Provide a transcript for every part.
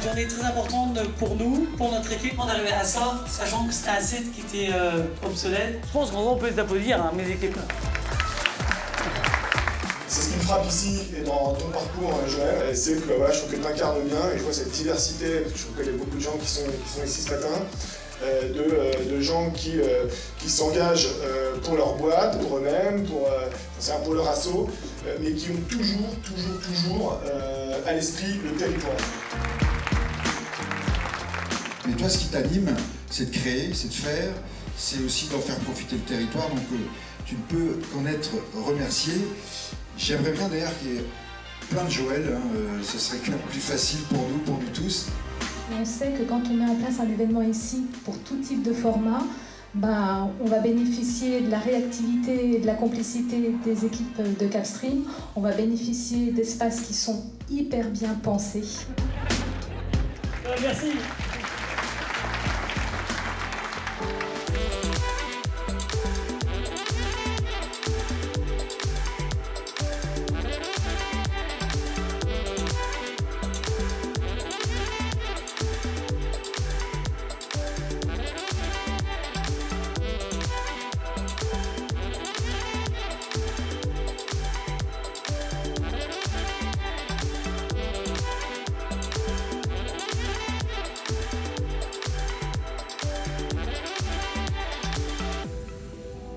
journée très importante pour nous, pour notre équipe. On est arrivé à ça, sachant que c'était un site qui était obsolète. Je pense qu'on peut les applaudir, hein, mes équipes. C'est ce qui me frappe ici et dans ton parcours, Joël, c'est que voilà, je trouve que tu incarnes bien et je vois cette diversité, parce que je reconnais beaucoup de gens qui sont ici ce matin, de gens qui s'engagent pour leur boîte, pour eux-mêmes, pour leur asso, mais qui ont toujours à l'esprit le territoire. Mais toi, ce qui t'anime, c'est de créer, c'est de faire, c'est aussi d'en faire profiter le territoire, donc tu ne peux qu'en être remercié. J'aimerais bien d'ailleurs qu'il y ait plein de Joël, ce serait quand même plus facile pour nous tous. On sait que quand on met en place un événement ici, pour tout type de format, on va bénéficier de la réactivité et de la complicité des équipes de Capstream. On va bénéficier d'espaces qui sont hyper bien pensés. Merci.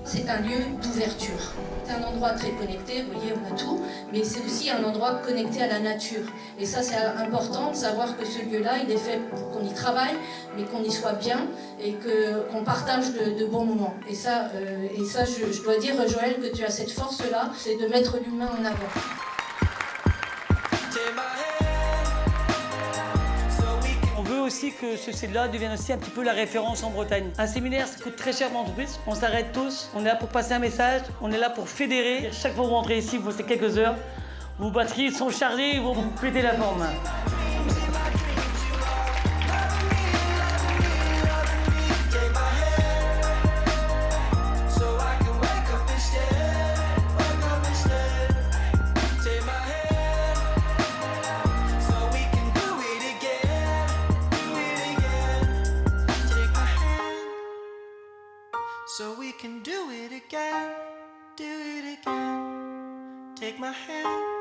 C'est un lieu d'ouverture. C'est un endroit très connecté, vous voyez, on a tout, mais c'est aussi un endroit connecté à la nature. Et ça, c'est important de savoir que ce lieu-là, il est fait pour qu'on y travaille, mais qu'on y soit bien et qu'on partage de bons moments. Et ça, je dois dire, Joël, que tu as cette force-là, c'est de mettre l'humain en avant. On veut aussi que ce site-là devienne aussi un petit peu la référence en Bretagne. Un séminaire, ça coûte très cher pour l'entreprise. On s'arrête tous, on est là pour passer un message, on est là pour fédérer. Chaque fois que vous rentrez ici, vous passez quelques heures, vos batteries sont chargées, ils vont vous péter la forme. So we can do it again, take my hand.